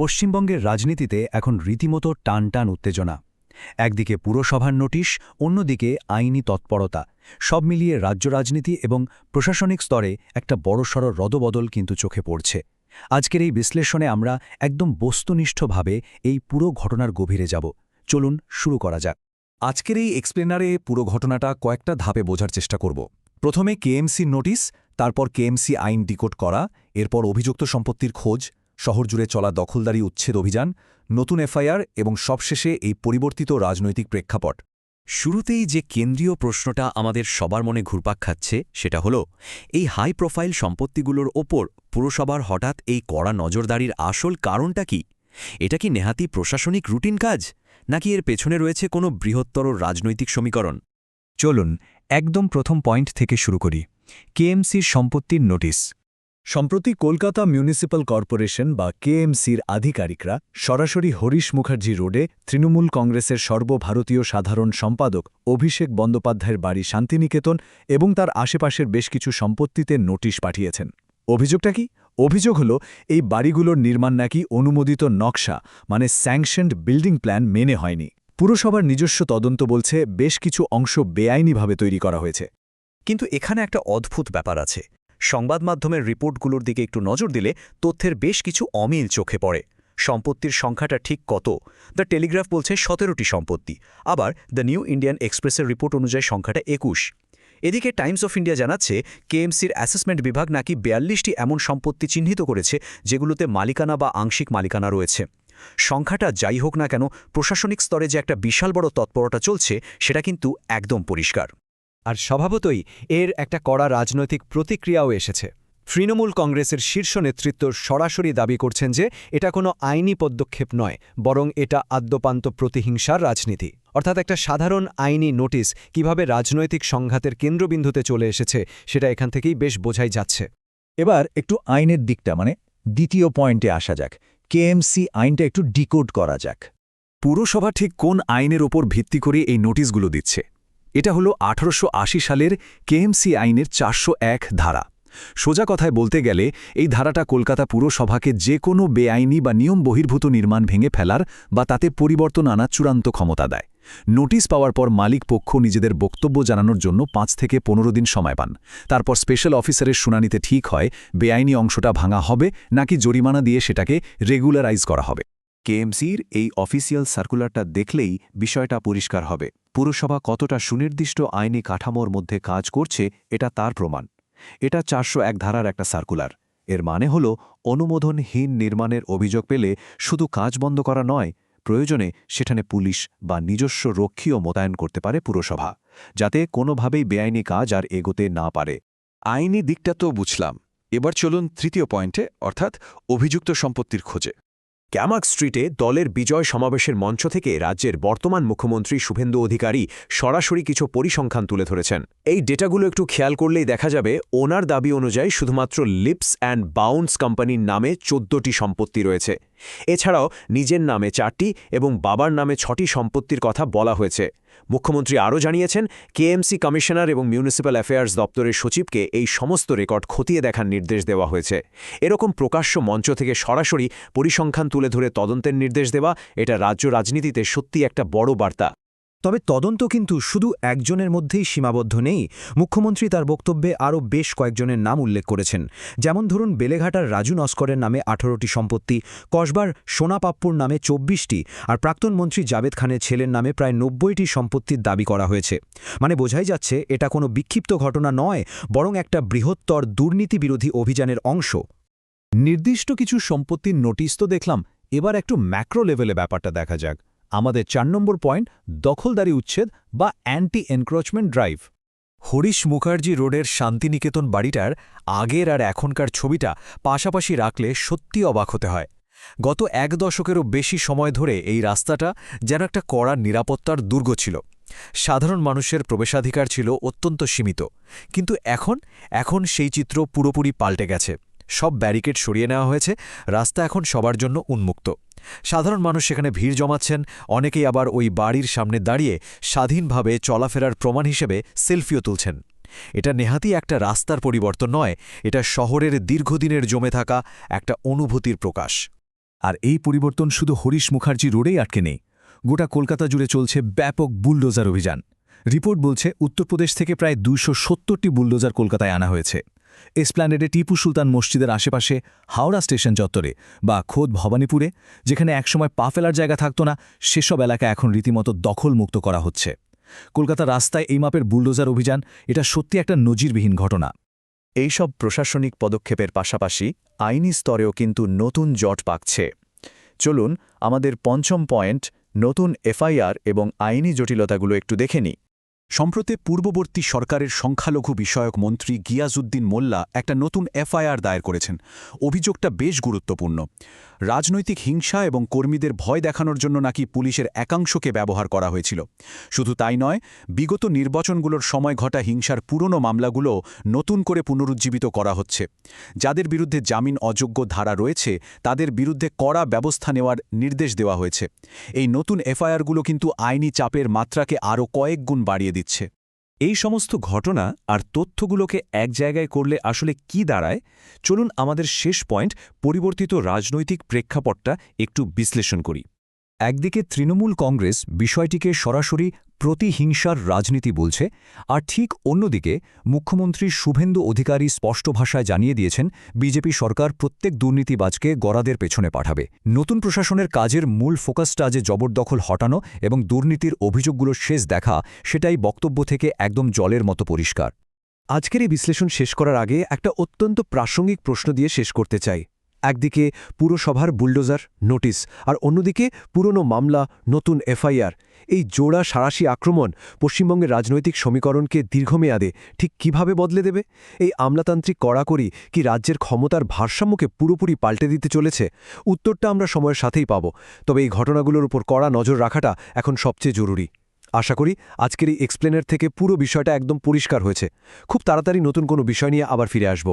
পশ্চিমবঙ্গের রাজনীতিতে এখন রীতিমতো টান টান উত্তেজনা। একদিকে পুরসভার নোটিশ, অন্যদিকে আইনি তৎপরতা, সব মিলিয়ে রাজ্য রাজনীতি এবং প্রশাসনিক স্তরে একটা বড়সড় রদবদল কিন্তু চোখে পড়ছে। আজকের এই বিশ্লেষণে আমরা একদম বস্তুনিষ্ঠভাবে এই পুরো ঘটনার গভীরে যাব। চলুন শুরু করা যাক। আজকের এই এক্সপ্লেনারে পুরো ঘটনাটা কয়েকটা ধাপে বোঝার চেষ্টা করব। প্রথমে কেএমসি নোটিশ, তারপর কেএমসি আইন ডিকোড করা, এরপর অভিযুক্ত সম্পত্তির খোঁজ, শহর জুড়ে চলা দখলদারি উচ্ছেদ অভিযান, নতুন এফআইআর এবং সবশেষে এই পরিবর্তিত রাজনৈতিক প্রেক্ষাপট। শুরুতেই যে কেন্দ্রীয় প্রশ্নটা আমাদের সবার মনে ঘুরপাক খাচ্ছে সেটা হলো, এই হাই প্রোফাইল সম্পত্তিগুলোর ওপর পুরসভার হঠাৎ এই কড়া নজরদারির আসল কারণটা কি? এটা কি নেহাতি প্রশাসনিক রুটিন কাজ, নাকি এর পেছনে রয়েছে কোনো বৃহত্তর রাজনৈতিক সমীকরণ? চলুন একদম প্রথম পয়েন্ট থেকে শুরু করি। কেএমসির সম্পত্তির নোটিশ। সম্প্রতি কলকাতা মিউনিসিপ্যাল কর্পোরেশন বা কেএমসির আধিকারিকরা সরাসরি হরিশ মুখার্জি রোডে তৃণমূল কংগ্রেসের সর্বভারতীয় সাধারণ সম্পাদক অভিষেক বন্দ্যোপাধ্যায়ের বাড়ি শান্তিনিকেতন এবং তার আশেপাশের বেশ কিছু সম্পত্তিতে নোটিশ পাঠিয়েছেন। অভিযোগটা কি? অভিযোগ হল এই বাড়িগুলোর নির্মাণ নাকি অনুমোদিত নকশা মানে স্যাংশনড বিল্ডিং প্ল্যান মেনে হয়নি। পুরসভার নিজস্ব তদন্ত বলছে বেশ কিছু অংশ বেআইনিভাবে তৈরি করা হয়েছে। কিন্তু এখানে একটা অদ্ভুত ব্যাপার আছে। সংবাদ মাধ্যমের রিপোর্টগুলোর দিকে একটু নজর দিলে তথ্যের বেশ কিছু অমিল চোখে পড়ে। সম্পত্তির সংখ্যাটা ঠিক কত? দ্য টেলিগ্রাফ বলছে 17টি সম্পত্তি, আবার দ্য নিউ ইন্ডিয়ান এক্সপ্রেসের রিপোর্ট অনুযায়ী সংখ্যাটা 21। এদিকে টাইমস অফ ইন্ডিয়া জানাচ্ছে কেএমসির অ্যাসেসমেন্ট বিভাগ নাকি 42টি এমন সম্পত্তি চিহ্নিত করেছে যেগুলোতে মালিকানা বা আংশিক মালিকানা রয়েছে। সংখ্যাটা যাই হোক না কেন, প্রশাসনিক স্তরে যে একটা বিশাল বড় তৎপরতা চলছে সেটা কিন্তু একদম পরিষ্কার। আর স্বভাবতই এর একটা কড়া রাজনৈতিক প্রতিক্রিয়াও এসেছে। তৃণমূল কংগ্রেসের শীর্ষ নেতৃত্ব সরাসরি দাবি করছেন যে এটা কোনো আইনি পদক্ষেপ নয়, বরং এটা আদ্যোপান্ত প্রতিহিংসার রাজনীতি। অর্থাৎ একটা সাধারণ আইনি নোটিশ কিভাবে রাজনৈতিক সংঘাতের কেন্দ্রবিন্দুতে চলে এসেছে সেটা এখান থেকেই বেশ বোঝাই যাচ্ছে। এবার একটু আইনের দিকটা মানে দ্বিতীয় পয়েন্টে আসা যাক। কেএমসি আইনটা একটু ডিকোড করা যাক। পুরসভা ঠিক কোন আইনের ওপর ভিত্তি করে এই নোটিশগুলো দিচ্ছে? এটা হলো 1880 সালের কেএমসি আইনের 401 ধারা। সোজা কথায় বলতে গেলে এই ধারাটা কলকাতা পুরসভাকে যে কোনো বেআইনি বা নিয়ম বহির্ভূত নির্মাণ ভেঙে ফেলার বা তাতে পরিবর্তন আনার চূড়ান্ত ক্ষমতা দেয়। নোটিশ পাওয়ার পর মালিক পক্ষ নিজেদের বক্তব্য জানানোর জন্য 5 থেকে 15 দিন সময় পান। তারপর স্পেশাল অফিসারের শুনানিতে ঠিক হয় বেআইনি অংশটা ভাঙা হবে নাকি জরিমানা দিয়ে সেটাকে রেগুলারাইজ করা হবে। কেএমসির এই অফিসিয়াল সার্কুলারটা দেখলেই বিষয়টা পরিষ্কার হবে। পুরসভা কতটা সুনির্দিষ্ট আইনি কাঠামোর মধ্যে কাজ করছে এটা তার প্রমাণ। এটা 401 ধারার একটা সার্কুলার। এর মানে হল অনুমোদনহীন নির্মাণের অভিযোগ পেলে শুধু কাজ বন্ধ করা নয়, প্রয়োজনে সেখানে পুলিশ বা নিজস্ব রক্ষীও মোতায়েন করতে পারে পুরসভা, যাতে কোনোভাবেই বেআইনি কাজ আর এগোতে না পারে। আইনি দিকটা তো বুঝলাম। এবার চলুন তৃতীয় পয়েন্টে, অর্থাৎ অভিযুক্ত সম্পত্তির খোঁজে। ক্যামাক স্ট্রিটে দলের বিজয় সমাবেশের মঞ্চ থেকে রাজ্যের বর্তমান মুখ্যমন্ত্রী শুভেন্দু অধিকারী সরাসরি কিছু পরিসংখ্যান তুলে ধরেছেন। এই ডেটাগুলো একটু খেয়াল করলেই দেখা যাবে ওনার দাবি অনুযায়ী শুধুমাত্র লিপস অ্যান্ড বাউন্স কোম্পানির নামে 14টি সম্পত্তি রয়েছে। এছাড়াও নিজের নামে 4টি এবং বাবার নামে 6টি সম্পত্তির কথা বলা হয়েছে। মুখ্যমন্ত্রী আরও জানিয়েছেন কেএমসি কমিশনার এবং মিউনিসিপ্যাল অ্যাফেয়ার্স দপ্তরের সচিবকে এই সমস্ত রেকর্ড খতিয়ে দেখার নির্দেশ দেওয়া হয়েছে। এরকম প্রকাশ্য মঞ্চ থেকে সরাসরি পরিসংখ্যান তুলে ধরে তদন্তের নির্দেশ দেওয়া এটা রাজ্য রাজনীতিতে সত্যি একটা বড় বার্তা। তবে তদন্ত কিন্তু শুধু একজনের মধ্যেই সীমাবদ্ধ নেই। মুখ্যমন্ত্রী তার বক্তব্যে আরও বেশ কয়েকজনের নাম উল্লেখ করেছেন। যেমন ধরুন বেলেঘাটার রাজু নস্করের নামে 18টি সম্পত্তি, কসবার সোনা পাপ্পুর নামে 24টি, আর প্রাক্তন মন্ত্রী জাভেদ খানের ছেলের নামে প্রায় 90টি সম্পত্তির দাবি করা হয়েছে। মানে বোঝাই যাচ্ছে এটা কোনো বিক্ষিপ্ত ঘটনা নয়, বরং একটা বৃহত্তর দুর্নীতিবিরোধী অভিযানের অংশ। নির্দিষ্ট কিছু সম্পত্তির নোটিশ তো দেখলাম, এবার একটু ম্যাক্রো লেভেলে ব্যাপারটা দেখা যাক। আমাদের 4 নম্বর পয়েন্ট, দখলদারি উচ্ছেদ বা anti encroachment drive. Harish Mukherjee রোডের শান্তিনিকেতন বাড়িটার আগের আর এখনকার ছবিটা পাশাপাশি রাখলে সত্যি অবাক হতে হয়। গত 1 দশকেরও বেশি সময় ধরে এই রাস্তাটা যেন একটা কড়া নিরাপত্তার দুর্গ ছিল। সাধারণ মানুষের প্রবেশাধিকার ছিল অত্যন্ত সীমিত। কিন্তু এখন সেই চিত্র পুরোপুরি পাল্টে গেছে। সব ব্যারিকেড সরিয়ে নেওয়া হয়েছে, রাস্তা এখন সবার জন্য উন্মুক্ত। সাধারণ মানুষ সেখানে ভিড় জমাচ্ছেন, অনেকেই আবার ওই বাড়ির সামনে দাঁড়িয়ে স্বাধীনভাবে চলাফেরার প্রমাণ হিসেবে সেলফিও তুলছেন। এটা নেহাতি একটা রাস্তার পরিবর্তন নয়, এটা শহরের দীর্ঘদিনের জমে থাকা একটা অনুভূতির প্রকাশ। আর এই পরিবর্তন শুধু হরিশ মুখার্জি রোডেই আটকে নেই, গোটা কলকাতা জুড়ে চলছে ব্যাপক বুলডোজার অভিযান। রিপোর্ট বলছে উত্তরপ্রদেশ থেকে প্রায় 270টি বুলডোজার কলকাতায় আনা হয়েছে। এসপ্ল্যানেডে টিপু সুলতান মসজিদের আশেপাশে, হাওড়া স্টেশন চত্বরে বা খোদ ভবানীপুরে, যেখানে একসময় পা ফেলার জায়গা থাকত না, সেসব এলাকা এখন রীতিমতো দখলমুক্ত করা হচ্ছে। কলকাতা রাস্তায় এই মাপের বুলডোজার অভিযান, এটা সত্যি একটা নজিরবিহীন ঘটনা। এইসব প্রশাসনিক পদক্ষেপের পাশাপাশি আইনি স্তরেও কিন্তু নতুন জট পাকছে। চলুন আমাদের পঞ্চম পয়েন্ট, নতুন এফআইআর এবং আইনি জটিলতাগুলো একটু দেখে নিই। সম্প্রতি পূর্ববর্তী সরকারের সংখ্যালঘু বিষয়ক মন্ত্রী গিয়াজউদ্দিন মোল্লা একটা নতুন এফআইআর দায়ের করেছেন। অভিযোগটা বেশ গুরুত্বপূর্ণ। রাজনৈতিক হিংসা এবং কর্মীদের ভয় দেখানোর জন্য নাকি পুলিশের একাংশকে ব্যবহার করা হয়েছিল। শুধু তাই নয়, বিগত নির্বাচনগুলোর সময় ঘটা হিংসার পুরনো মামলাগুলো নতুন করে পুনরুজ্জীবিত করা হচ্ছে। যাদের বিরুদ্ধে জামিন অযোগ্য ধারা রয়েছে, তাদের বিরুদ্ধে কড়া ব্যবস্থা নেওয়ার নির্দেশ দেওয়া হয়েছে। এই নতুন এফআইআরগুলো কিন্তু আইনি চাপের মাত্রাকে আরও কয়েক গুণ বাড়িয়ে দিচ্ছে। এই সমস্ত ঘটনা আর তথ্যগুলোকে এক জায়গায় করলে আসলে কি দাঁড়ায়? চলুন আমাদের শেষ পয়েন্ট, পরিবর্তিত রাজনৈতিক প্রেক্ষাপটটা একটু বিশ্লেষণ করি। একদিকে তৃণমূল কংগ্রেস বিষয়টিকে সরাসরি প্রতিহিংসার রাজনীতি বলছে, আর ঠিক অন্যদিকে মুখ্যমন্ত্রী শুভেন্দু অধিকারী স্পষ্ট ভাষায় জানিয়ে দিয়েছেন বিজেপি সরকার প্রত্যেক দুর্নীতিবাজকে গরাদের পেছনে পাঠাবে। নতুন প্রশাসনের কাজের মূল ফোকাসটা যে জবরদখল হটানো এবং দুর্নীতির অভিযোগগুলোর শেষ দেখা, সেটাই বক্তব্য থেকে একদম জলের মতো পরিষ্কার। আজকের এই বিশ্লেষণ শেষ করার আগে একটা অত্যন্ত প্রাসঙ্গিক প্রশ্ন দিয়ে শেষ করতে চাই। একদিকে পুরসভার বুলডোজার নোটিশ, আর অন্যদিকে পুরনো মামলা, নতুন এফআইআর। এই জোড়া সাঁড়াশি আক্রমণ পশ্চিমবঙ্গের রাজনৈতিক সমীকরণকে দীর্ঘমেয়াদে ঠিক কিভাবে বদলে দেবে? এই আমলাতান্ত্রিক কড়াকড়ি কি রাজ্যের ক্ষমতার ভারসাম্যকে পুরোপুরি পাল্টে দিতে চলেছে? উত্তরটা আমরা সময়ের সাথেই পাব, তবে এই ঘটনাগুলোর উপর কড়া নজর রাখাটা এখন সবচেয়ে জরুরি। আশা করি আজকের এই এক্সপ্লেনের থেকে পুরো বিষয়টা একদম পরিষ্কার হয়েছে। খুব তাড়াতাড়ি নতুন কোনো বিষয় নিয়ে আবার ফিরে আসব।